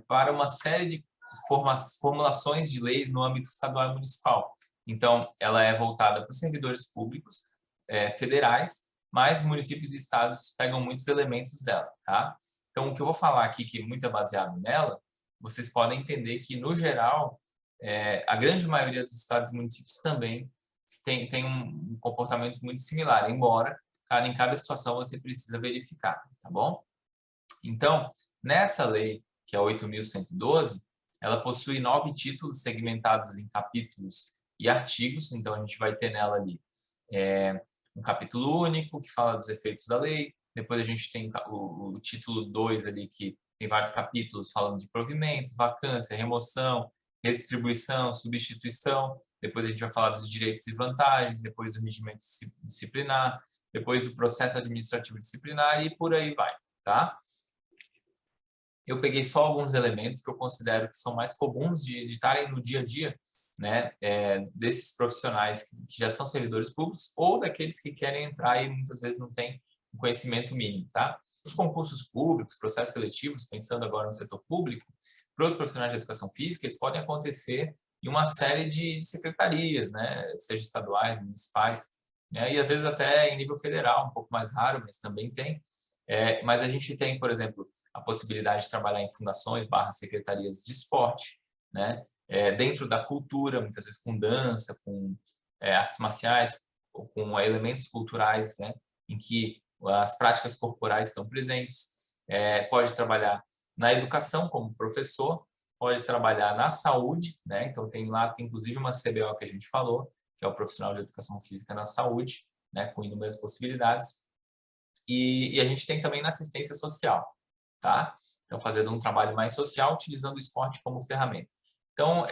para uma série de formulações de leis no âmbito estadual e municipal. Então, ela é voltada para os servidores públicos federais, mas municípios e estados pegam muitos elementos dela, tá? Então, o que eu vou falar aqui, que é muito baseado nela, vocês podem entender que, no geral, a grande maioria dos estados e municípios também tem um comportamento muito similar, embora em cada situação você precisa verificar, tá bom? Então, nessa lei, que é a 8.112, ela possui 9 títulos segmentados em capítulos e artigos, então a gente vai ter nela ali um capítulo único que fala dos efeitos da lei, depois a gente tem o título 2 ali que tem vários capítulos falando de provimento, vacância, remoção, redistribuição, substituição, depois a gente vai falar dos direitos e vantagens, depois do regimento disciplinar, depois do processo administrativo disciplinar e por aí vai, tá? Eu peguei só alguns elementos que eu considero que são mais comuns de estarem no dia a dia, né, desses profissionais que já são servidores públicos ou daqueles que querem entrar e muitas vezes não têm um conhecimento mínimo, tá? Os concursos públicos, processos seletivos, pensando agora no setor público, para os profissionais de educação física, eles podem acontecer em uma série de secretarias, né, seja estaduais, municipais, né, e às vezes até em nível federal, um pouco mais raro, mas também tem. Mas a gente tem, por exemplo, a possibilidade de trabalhar em fundações / secretarias de esporte, né? Dentro da cultura, muitas vezes com dança, com artes marciais, ou com elementos culturais, né? Em que as práticas corporais estão presentes. Pode trabalhar na educação como professor, pode trabalhar na saúde, né? Então tem inclusive uma CBO que a gente falou, que é o profissional de educação física na saúde, né? Com inúmeras possibilidades. E a gente tem também na assistência social, tá? Então, fazendo um trabalho mais social, utilizando o esporte como ferramenta. Então,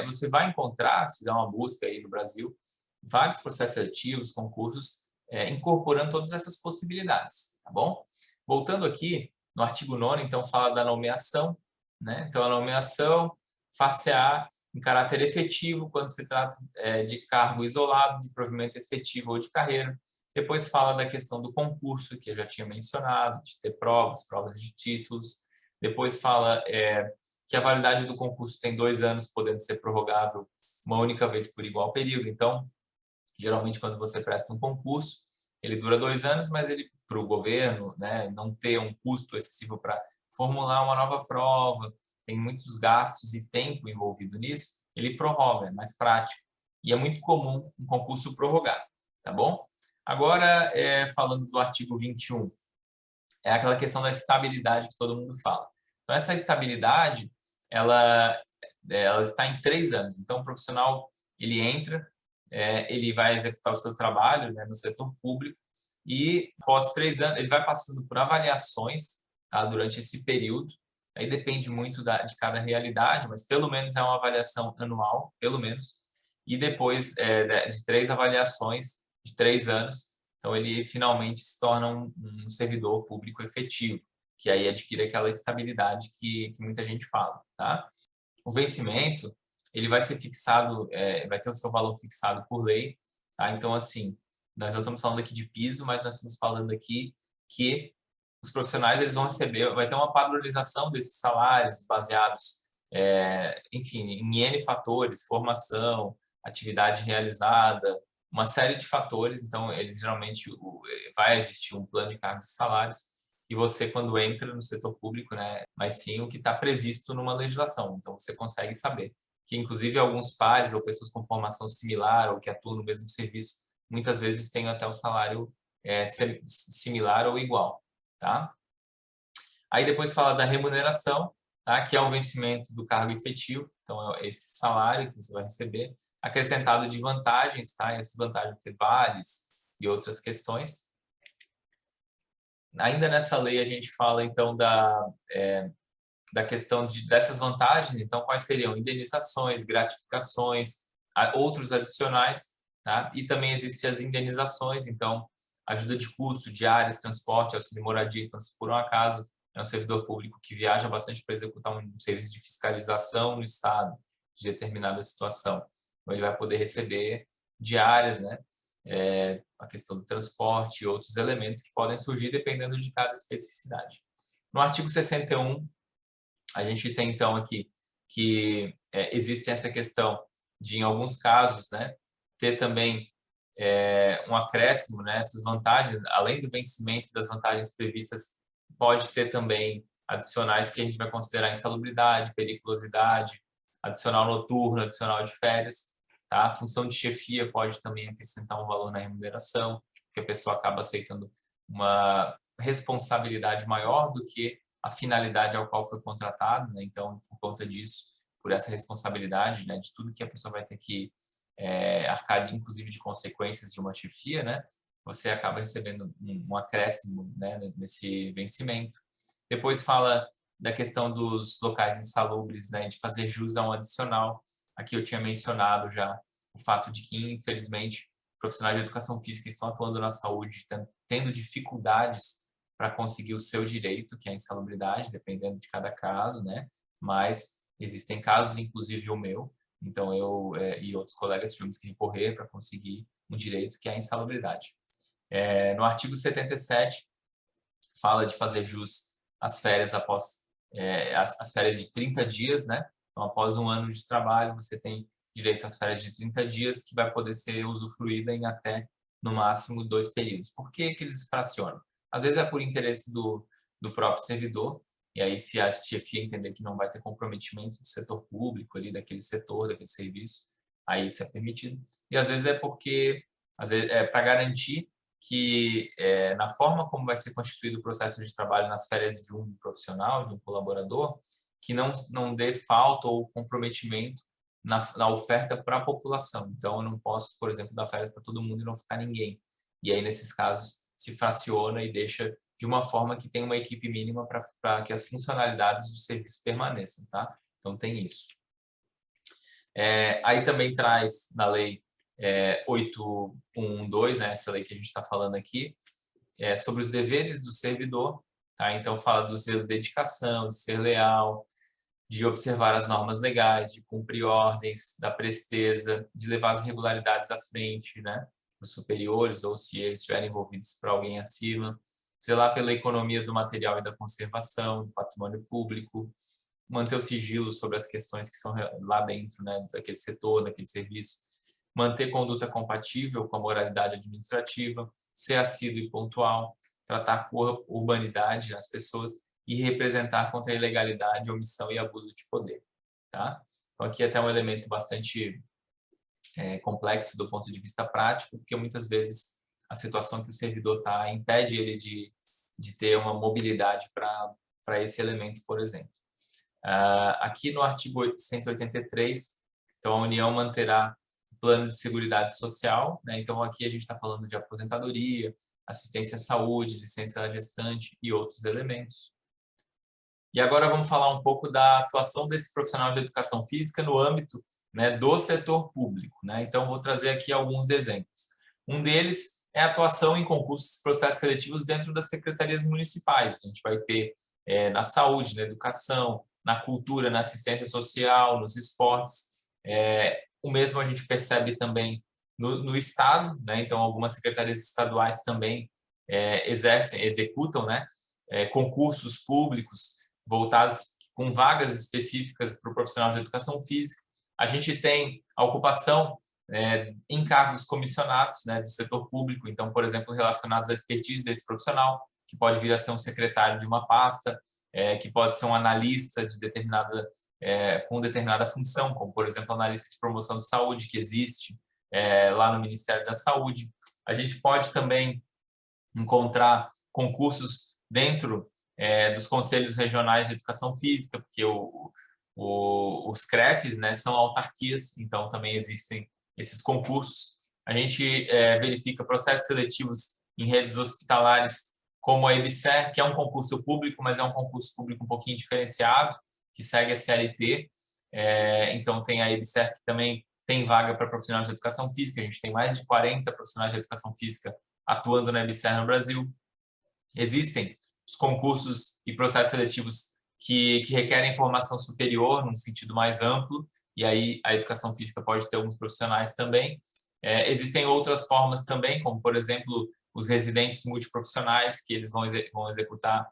você vai encontrar, se fizer uma busca aí no Brasil, vários processos seletivos, concursos, incorporando todas essas possibilidades, tá bom? Voltando aqui, no artigo 9º, então, fala da nomeação, né? Então, a nomeação far-se-á em caráter efetivo, quando se trata de cargo isolado, de provimento efetivo ou de carreira. Depois fala da questão do concurso, que eu já tinha mencionado, de ter provas de títulos. Depois fala que a validade do concurso tem 2 anos, podendo ser prorrogável uma única vez por igual período. Então, geralmente, quando você presta um concurso, ele dura 2 anos, mas ele, para o governo, né, não ter um custo excessivo para formular uma nova prova, tem muitos gastos e tempo envolvido nisso, ele prorroga, é mais prático. E é muito comum um concurso prorrogar, tá bom? Agora, falando do artigo 21, é aquela questão da estabilidade que todo mundo fala. Então, essa estabilidade, ela está em 3 anos. Então, o profissional, ele entra, ele vai executar o seu trabalho, né, no setor público e, após 3 anos, ele vai passando por avaliações, tá, durante esse período. Aí depende muito de cada realidade, mas pelo menos é uma avaliação anual, pelo menos. E depois de 3 avaliações, de 3 anos, então ele finalmente se torna um servidor público efetivo, que aí adquire aquela estabilidade que muita gente fala, tá? O vencimento, ele vai ser fixado, vai ter o seu valor fixado por lei, tá? Então, assim, nós não estamos falando aqui de piso, mas nós estamos falando aqui que os profissionais eles vão receber, vai ter uma padronização desses salários baseados, enfim, em N fatores, formação, atividade realizada, uma série de fatores, então eles geralmente vai existir um plano de cargos e salários, e você quando entra no setor público, né, mas sim o que está previsto numa legislação, então você consegue saber que inclusive alguns pares ou pessoas com formação similar ou que atuam no mesmo serviço, muitas vezes têm até o salário similar ou igual, tá? Aí depois fala da remuneração, tá? Que é o vencimento do cargo efetivo, então é esse salário que você vai receber, acrescentado de vantagens, tá? Essas vantagens ter vales e outras questões. Ainda nessa lei a gente fala então da questão dessas vantagens, então quais seriam indenizações, gratificações, outros adicionais, tá? E também existem as indenizações, então ajuda de custo, diárias, transporte, auxílio moradia, então se por um acaso é um servidor público que viaja bastante para executar um serviço de fiscalização no estado de determinada situação, então ele vai poder receber diárias, né? A questão do transporte e outros elementos que podem surgir dependendo de cada especificidade. No artigo 61, a gente tem então aqui que existe essa questão de, em alguns casos, né, ter também um acréscimo, né, essas vantagens, além do vencimento das vantagens previstas, pode ter também adicionais que a gente vai considerar insalubridade, periculosidade, adicional noturno, adicional de férias, tá? A função de chefia pode também acrescentar um valor na remuneração, porque a pessoa acaba aceitando uma responsabilidade maior do que a finalidade ao qual foi contratado, né? Então, por conta disso, por essa responsabilidade, né, de tudo que a pessoa vai ter que arcar, inclusive de consequências de uma chefia, né, você acaba recebendo um acréscimo, né, nesse vencimento. Depois fala da questão dos locais insalubres, né, de fazer jus a um adicional. Aqui eu tinha mencionado já o fato de que, infelizmente, profissionais de educação física estão atuando na saúde, tendo dificuldades para conseguir o seu direito, que é a insalubridade, dependendo de cada caso, né? Mas existem casos, inclusive o meu, então eu e outros colegas tivemos que recorrer para conseguir um direito que é a insalubridade. No artigo 77, fala de fazer jus às férias após as férias de 30 dias, né? Então, após um ano de trabalho, você tem direito às férias de 30 dias, que vai poder ser usufruída em até, no máximo, 2 períodos. Por que que eles fracionam? Às vezes é por interesse do próprio servidor, e aí se a chefia entender que não vai ter comprometimento do setor público, ali daquele setor, daquele serviço, aí isso é permitido. E às vezes é porque, às vezes é para garantir que na forma como vai ser constituído o processo de trabalho nas férias de um profissional, de um colaborador, que não dê falta ou comprometimento na oferta para a população. Então, eu não posso, por exemplo, dar férias para todo mundo e não ficar ninguém. E aí, nesses casos, se fraciona e deixa de uma forma que tem uma equipe mínima para que as funcionalidades do serviço permaneçam, tá? Então, tem isso. Aí também traz na lei 8112, né, essa lei que a gente está falando aqui, sobre os deveres do servidor, tá? Então fala do zelo de dedicação, de ser leal, de observar as normas legais, de cumprir ordens, da presteza, de levar as regularidades à frente, né, os superiores ou se eles estiverem envolvidos por alguém acima, zelar pela economia do material e da conservação, do patrimônio público, manter o sigilo sobre as questões que são lá dentro, né, daquele setor, daquele serviço, manter conduta compatível com a moralidade administrativa, ser assíduo e pontual, tratar com urbanidade as pessoas e representar contra a ilegalidade, omissão e abuso de poder, tá? Então aqui até um elemento bastante complexo do ponto de vista prático, porque muitas vezes a situação que o servidor está impede ele de ter uma mobilidade para esse elemento, por exemplo. Aqui no artigo 183, então a União manterá plano de seguridade social, né? Então aqui a gente está falando de aposentadoria, assistência à saúde, licença da gestante e outros elementos. E agora vamos falar um pouco da atuação desse profissional de educação física no âmbito, né, do setor público, né? Então vou trazer aqui alguns exemplos. Um deles é a atuação em concursos e processos seletivos dentro das secretarias municipais. A gente vai ter na saúde, na educação, na cultura, na assistência social, nos esportes. O mesmo a gente percebe também no Estado, né? Então algumas secretarias estaduais também executam, né, concursos públicos voltados com vagas específicas para o profissional de educação física. A gente tem a ocupação em cargos comissionados, né, do setor público, então, por exemplo, relacionados à expertise desse profissional, que pode vir a ser um secretário de uma pasta, que pode ser um analista de com determinada função, como, por exemplo, analista de promoção de saúde, que existe lá no Ministério da Saúde. A gente pode também encontrar concursos dentro dos conselhos regionais de educação física, porque os CREFs, né, são autarquias, então também existem esses concursos. A gente verifica processos seletivos em redes hospitalares, como a EBSER, que é um concurso público, mas é um concurso público um pouquinho diferenciado, que segue a CLT. Então, tem a EBSER, que também tem vaga para profissionais de educação física. A gente tem mais de 40 profissionais de educação física atuando na EBSER no Brasil. Existem os concursos e processos seletivos que requerem formação superior, num sentido mais amplo, e aí a educação física pode ter alguns profissionais também. Existem outras formas também, como, por exemplo, os residentes multiprofissionais, que eles vão executar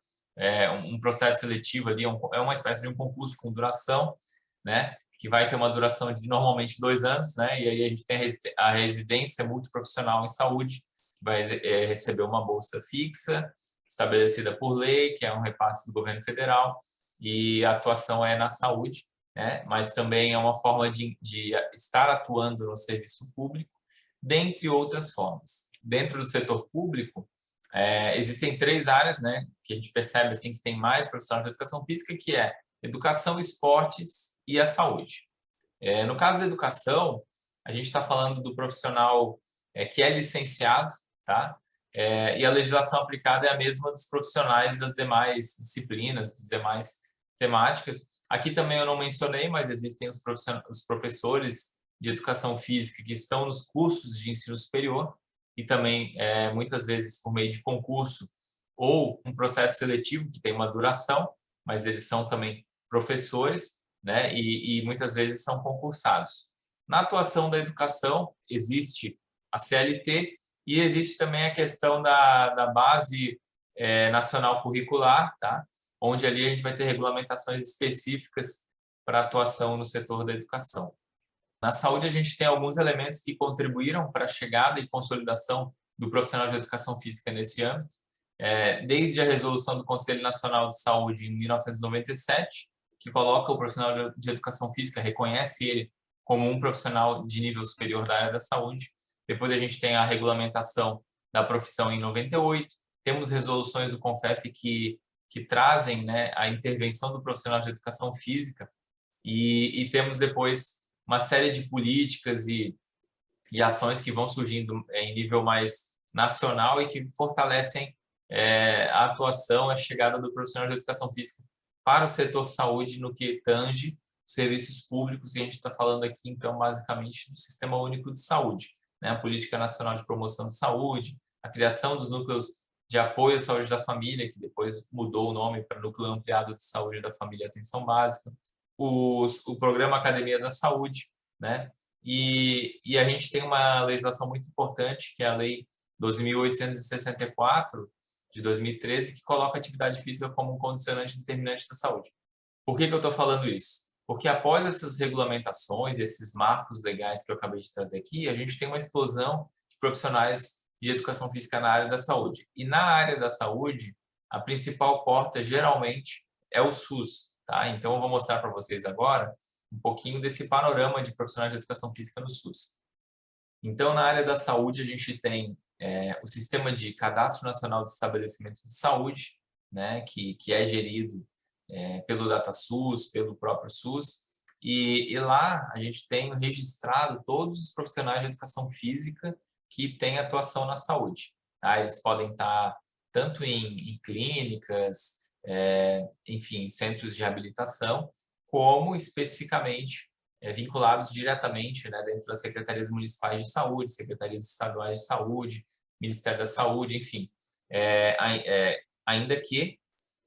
um processo seletivo ali, é uma espécie de um concurso com duração, né, que vai ter uma duração de normalmente 2 anos, né, e aí a gente tem a residência multiprofissional em saúde, que vai receber uma bolsa fixa, estabelecida por lei, que é um repasse do governo federal, e a atuação é na saúde, né, mas também é uma forma de estar atuando no serviço público, dentre outras formas. Dentro do setor público, existem 3 áreas, né, que a gente percebe assim, que tem mais profissionais de educação física, que é educação, esportes e a saúde. No caso da educação, a gente está falando do profissional que é licenciado, tá? E a legislação aplicada é a mesma dos profissionais das demais disciplinas, das demais temáticas. Aqui também eu não mencionei, mas existem os professores de educação física que estão nos cursos de ensino superior e também, muitas vezes, por meio de concurso ou um processo seletivo que tem uma duração, mas eles são também professores, né? E muitas vezes são concursados. Na atuação da educação, existe a CLT e existe também a questão da base nacional curricular, tá? Onde ali a gente vai ter regulamentações específicas para atuação no setor da educação. Na saúde, a gente tem alguns elementos que contribuíram para a chegada e consolidação do profissional de educação física nesse âmbito, desde a resolução do Conselho Nacional de Saúde em 1997, que coloca o profissional de educação física, reconhece ele como um profissional de nível superior da área da saúde. Depois a gente tem a regulamentação da profissão em 98, temos resoluções do CONFEF que trazem, né, a intervenção do profissional de educação física e temos depois uma série de políticas e ações que vão surgindo em nível mais nacional e que fortalecem a atuação, a chegada do profissional de educação física para o setor saúde no que tange serviços públicos, e a gente está falando aqui, então, basicamente, do Sistema Único de Saúde, né? A Política Nacional de Promoção de Saúde, a criação dos núcleos de apoio à saúde da família, que depois mudou o nome para Núcleo Ampliado de Saúde da Família e Atenção Básica, o Programa Academia da Saúde, né? E a gente tem uma legislação muito importante, que é a Lei 12.864, de 2013, que coloca a atividade física como um condicionante determinante da saúde. Por que eu estou falando isso? Porque após essas regulamentações, esses marcos legais que eu acabei de trazer aqui, a gente tem uma explosão de profissionais de educação física na área da saúde. E na área da saúde, a principal porta, geralmente, é o SUS. Tá? Então, eu vou mostrar para vocês agora um pouquinho desse panorama de profissionais de educação física no SUS. Então, na área da saúde, a gente tem o Sistema de Cadastro Nacional de Estabelecimentos de Saúde, né, que é gerido pelo DataSUS, pelo próprio SUS, e lá a gente tem registrado todos os profissionais de educação física que têm atuação na saúde. Tá? Eles podem estar tanto em clínicas, enfim, centros de reabilitação, como especificamente vinculados diretamente, né, dentro das secretarias municipais de saúde, secretarias estaduais de saúde, Ministério da Saúde, enfim. Ainda que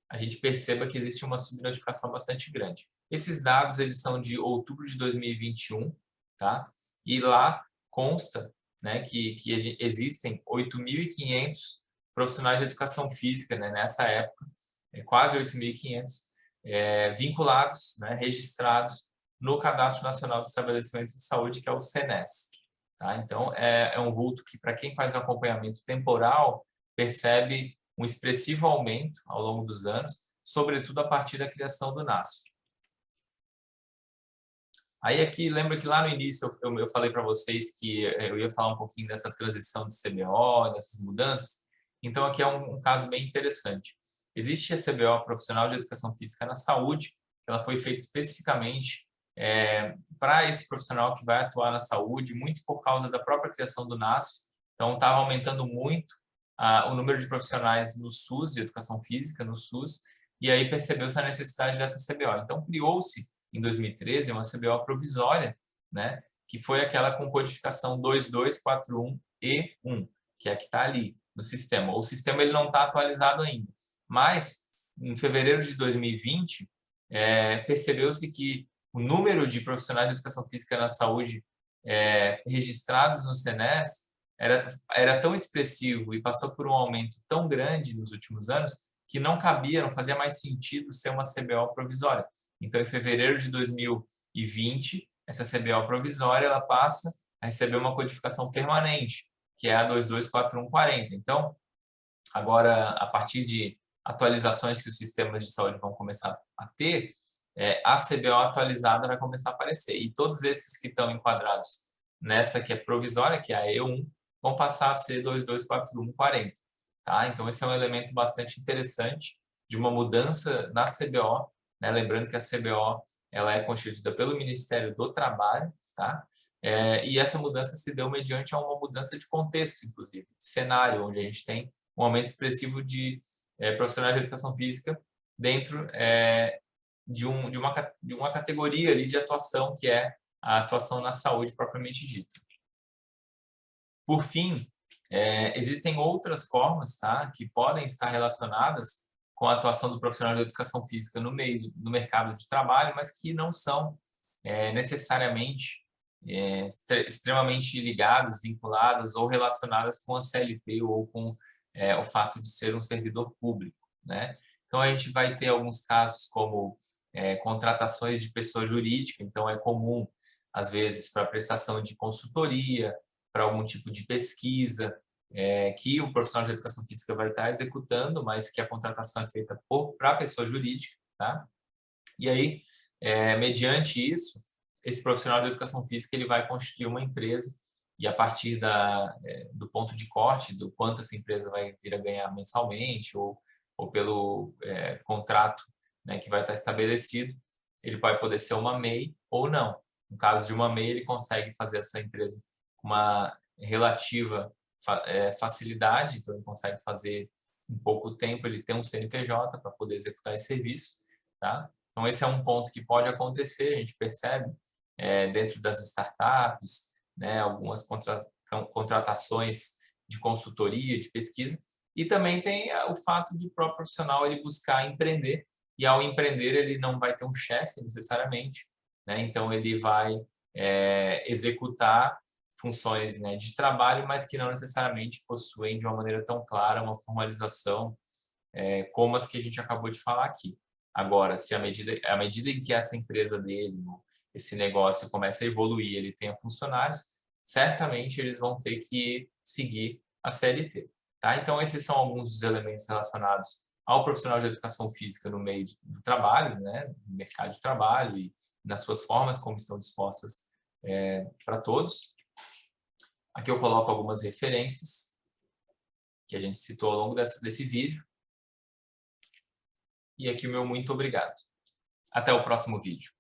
a gente perceba que existe uma subnotificação bastante grande. Esses dados eles são de outubro de 2021, tá? E lá consta, né, que existem 8.500 profissionais de educação física, né, nessa época, quase 8.500, vinculados, né, registrados no Cadastro Nacional de Estabelecimento de Saúde, que é o CNES. Tá? Então, é um vulto que, para quem faz o acompanhamento temporal, percebe um expressivo aumento ao longo dos anos, sobretudo a partir da criação do NASF. Aí aqui, lembra que lá no início eu falei para vocês que eu ia falar um pouquinho dessa transição de CBO, dessas mudanças? Então, aqui é um caso bem interessante. Existe a CBO Profissional de Educação Física na Saúde, ela foi feita especificamente para esse profissional que vai atuar na saúde, muito por causa da própria criação do NASF. Então, estava aumentando muito o número de profissionais no SUS, de Educação Física, no SUS, e aí percebeu-se a necessidade dessa CBO. Então, criou-se em 2013, uma CBO provisória, né, que foi aquela com codificação 2241E1, que é a que está ali no sistema. O sistema ele não está atualizado ainda, mas em fevereiro de 2020, percebeu-se que o número de profissionais de educação física na saúde registrados no CNES era tão expressivo e passou por um aumento tão grande nos últimos anos que não cabia, não fazia mais sentido ser uma CBO provisória. Então, em fevereiro de 2020, essa CBO provisória ela passa a receber uma codificação permanente, que é a 224140. Então, agora, a partir de atualizações que os sistemas de saúde vão começar a ter, a CBO atualizada vai começar a aparecer. E todos esses que estão enquadrados nessa que é provisória, que é a E1, vão passar a ser 224140. Tá? Então, esse é um elemento bastante interessante de uma mudança na CBO, né? Lembrando que a CBO ela é constituída pelo Ministério do Trabalho, tá? E essa mudança se deu mediante a uma mudança de contexto, inclusive, de cenário, onde a gente tem um aumento expressivo de profissionais de educação física dentro de uma categoria ali de atuação, que é a atuação na saúde propriamente dita. Por fim, existem outras formas, tá, que podem estar relacionadas com a atuação do profissional de educação física no mercado de trabalho, mas que não são necessariamente extremamente ligadas, vinculadas ou relacionadas com a CLT ou com o fato de ser um servidor público, né? Então, a gente vai ter alguns casos como contratações de pessoa jurídica. Então, é comum, às vezes, para prestação de consultoria, para algum tipo de pesquisa, que o profissional de educação física vai estar executando, mas que a contratação é feita para a pessoa jurídica, tá? E aí, mediante isso, esse profissional de educação física ele vai constituir uma empresa e a partir do ponto de corte, do quanto essa empresa vai vir a ganhar mensalmente ou pelo contrato, né, que vai estar estabelecido, ele vai poder ser uma MEI ou não. No caso de uma MEI, ele consegue fazer essa empresa com uma relativa facilidade, então ele consegue fazer em pouco tempo, ele tem um CNPJ para poder executar esse serviço, tá? Então esse é um ponto que pode acontecer, a gente percebe dentro das startups, né, algumas contratações de consultoria, de pesquisa, e também tem o fato de o próprio profissional ele buscar empreender, e ao empreender ele não vai ter um chefe necessariamente, né? Então ele vai executar funções, né, de trabalho, mas que não necessariamente possuem de uma maneira tão clara uma formalização como as que a gente acabou de falar aqui. Agora, se à medida em que essa empresa dele, esse negócio começa a evoluir, ele tenha funcionários, certamente eles vão ter que seguir a CLT. Tá? Então, esses são alguns dos elementos relacionados ao profissional de educação física no meio do trabalho, né, no mercado de trabalho e nas suas formas como estão dispostas para todos. Aqui eu coloco algumas referências que a gente citou ao longo desse vídeo. E aqui o meu muito obrigado. Até o próximo vídeo.